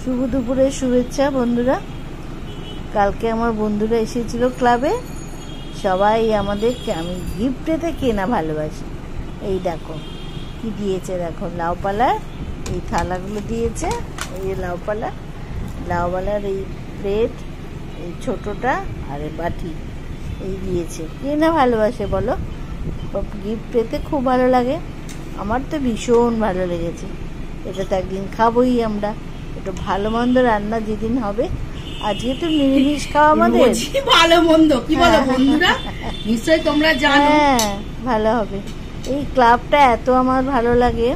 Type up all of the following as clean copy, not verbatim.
শুভ দুপুরের শুভেচ্ছা বন্ধুরা। কালকে আমার বন্ধুরা এসেছিল ক্লাবে। সবাই আমাদেরকে আমি গিফট পেতে কে না ভালোবাসি। এই দেখো কি দিয়েছে, দেখো লাউপালার এই থালাগুলো দিয়েছে, এই লাউপালার এই প্লেট, এই ছোটোটা আর এই বাটি এই দিয়েছে। কে না ভালোবাসে বলো? গিফট পেতে খুব ভালো লাগে। আমার তো ভীষণ ভালো লেগেছে। এটা তো একদিন খাবোই আমরা। একটু ভালো মন্দ রান্না যেদিন হবে, আজকে তো নিরামিষ খাওয়া আমাদের। ভালো মন্দ কি বলো বন্ধুরা? নিশ্চয়ই তোমরা জানো। হ্যাঁ, ভালো হবে। এই ক্লাবটা এত আমার ভালো লাগে।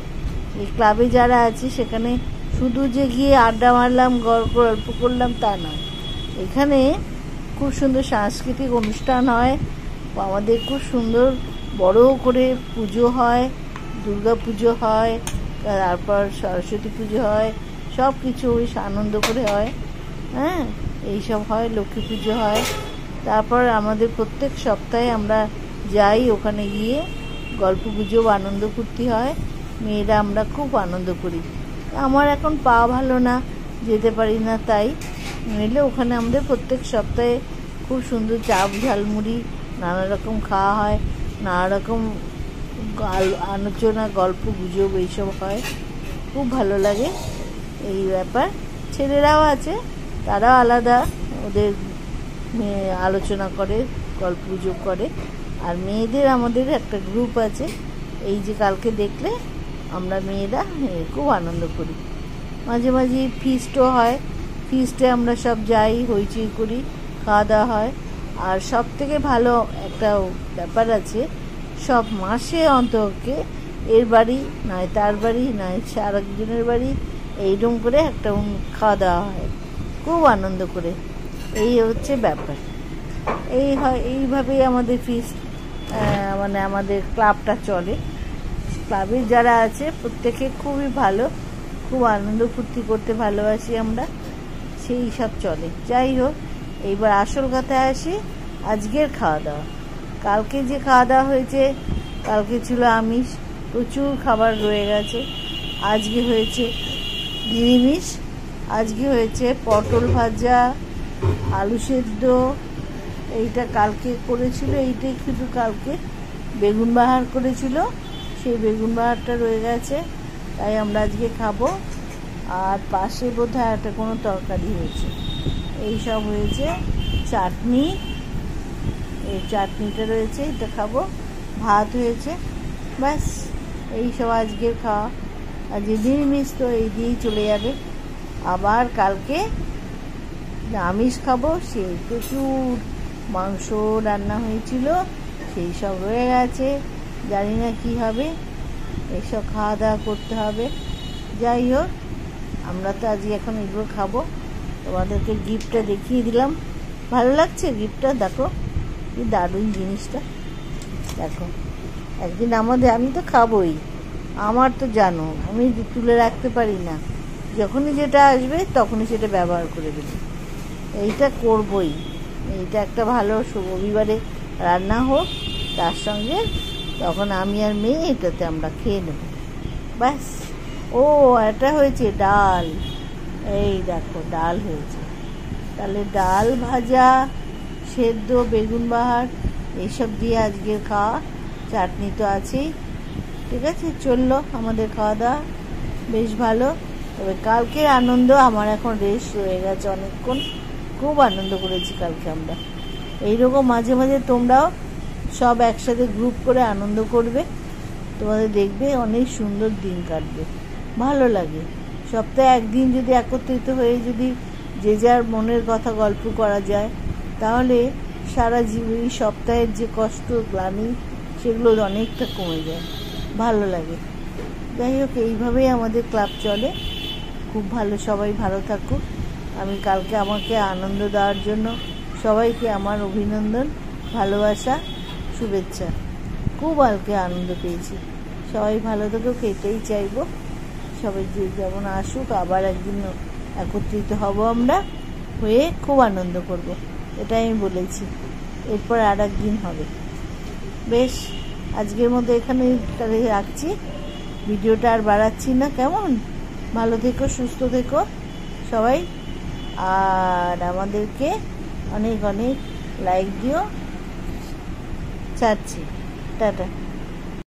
এই ক্লাবে যারা আছে সেখানে শুধু যে গিয়ে আড্ডা মারলাম, গল্প করলাম তা নয়। এখানে খুব সুন্দর সাংস্কৃতিক অনুষ্ঠান হয়। আমাদের খুব সুন্দর বড় করে পুজো হয়, দুর্গা পুজো হয়, তারপর সরস্বতী পুজো হয়, সব কিছু ওই আনন্দ করে হয়। হ্যাঁ, এইসব হয়, লক্ষ্মী পুজো হয়। তারপর আমাদের প্রত্যেক সপ্তাহে আমরা যাই, ওখানে গিয়ে গল্প গুজব আনন্দ ফুর্তি হয়। মেয়েরা আমরা খুব আনন্দ করি। আমার এখন পা ভালো না, যেতে পারি না, তাই নইলে ওখানে আমাদের প্রত্যেক সপ্তাহে খুব সুন্দর চাপ ঝালমুড়ি নানা রকম খাওয়া হয়, নানা রকম আলোচনা গল্প গুজব এইসব হয়। খুব ভালো লাগে এই ব্যাপার। ছেলেরাও আছে, তারাও আলাদা, ওদের আলোচনা করে, গল্প গুজব করে। আর মেয়েদের আমাদের একটা গ্রুপ আছে। এই যে কালকে দেখলে আমরা মেয়েরা খুব আনন্দ করি। মাঝে মাঝে ফিস্টও হয়। ফিস্টে আমরা সব যাই, হইচই করি, খাওয়া দাওয়া হয়। আর সব থেকে ভালো একটা ব্যাপার আছে, সব মাসে অন্তকে এর বাড়ি নয় তার বাড়ি নয় আর একজনের বাড়ি এইরকম করে একটা খাওয়া দাওয়া হয় খুব আনন্দ করে। এই হচ্ছে ব্যাপার। এই হয়, এইভাবেই আমাদের ফিস্ট মানে আমাদের ক্লাবটা চলে। ক্লাবের যারা আছে প্রত্যেকে খুবই ভালো, খুব আনন্দ ফুর্তি করতে ভালোবাসি আমরা, সেই সব চলে। যাই হোক, এইবার আসল কথায় আসি, আজকের খাওয়া দাওয়া। কালকে যে খাওয়া দাওয়া হয়েছে, কালকে ছিল আমিষ, প্রচুর খাবার রয়ে গেছে। আজকে হয়েছে নিরামিষ। আজকে হয়েছে পটল ভাজা, আলু সেদ্ধ, এইটা কালকে করেছিল, এইটাই শুধু কালকে বেগুন বাহার করেছিল, সেই বেগুন বাহারটা রয়ে গেছে, তাই আমরা আজকে খাবো। আর পাশে বোধহয় একটা কোনো তরকারি হয়েছে, এইসব হয়েছে। চাটনি, এই চাটনিটা রয়েছে, এটা খাবো। ভাত হয়েছে, ব্যাস এইসব আজকের খাওয়া। আর যে নিরামিষ তো এই দিয়েই চলে যাবে। আবার কালকে আমিষ খাবো, সেই প্রচুর মাংস রান্না হয়েছিল, সেই সব রয়ে গেছে। জানি না কি হবে, এইসব খাওয়া দাওয়া করতে হবে। যাই হোক, আমরা তো আজকে এখন এগুলো খাবো। তোমাদেরকে গিফটটা দেখিয়ে দিলাম। ভালো লাগছে গিফটটা? দেখো কি দারুণ জিনিসটা, দেখো। একদিন আমি তো খাবোই, আমার তো জানো আমি তুলে রাখতে পারি না। যখনই যেটা আসবে তখনই সেটা ব্যবহার করে দেবো। এইটা করবই। এইটা একটা ভালো রবিবারে রান্না হোক, তার সঙ্গে তখন আমি আর মেয়ে এটাতে আমরা খেয়ে নেব, ব্যাস। ও, এটা হয়েছে ডাল। এই দেখো ডাল হয়েছে, তাহলে ডাল ভাজা সেদ্ধ বেগুন বাহার এইসব দিয়ে আজকের খাওয়া। চাটনি তো আছেই। ঠিক আছে, চললো আমাদের খাওয়া দাওয়া বেশ ভালো। তবে কালকের আনন্দ আমার এখন রেস্ট রয়ে গেছে অনেকক্ষণ। খুব আনন্দ করেছি কালকে আমরা। এইরকম মাঝে মাঝে তোমরাও সব একসাথে গ্রুপ করে আনন্দ করবে, তোমাদের দেখবে অনেক সুন্দর দিন কাটবে, ভালো লাগে। সপ্তাহে একদিন যদি একত্রিত হয়ে যদি যে যার মনের কথা গল্প করা যায়, তাহলে সারা এই সপ্তাহের যে কষ্ট গ্লানি সেগুলো অনেকটা কমে যায়, ভালো লাগে। যাই হোক, এইভাবেই আমাদের ক্লাব চলে। খুব ভালো, সবাই ভালো থাকুক। আমি কালকে আমাকে আনন্দ দেওয়ার জন্য সবাইকে আমার অভিনন্দন, ভালোবাসা, শুভেচ্ছা। খুব কালকে আনন্দ পেয়েছি। সবাই ভালো থাকুক, এটাই চাইবো। সবাই যে যেমন আসুক, আবার একদিন একত্রিত হব আমরা, হয়ে খুব আনন্দ করব, এটাই আমি বলেছি। এরপর আর একদিন হবে। বেশ, আজকের মতো এখানে রাখছি, ভিডিওটা আর বাড়াচ্ছি না। কেমন? ভালো থেকো, সুস্থ থেকো, সবাই, আর আমাদেরকে অনেক অনেক লাইক দিও। চাচ্ছি, টাটা।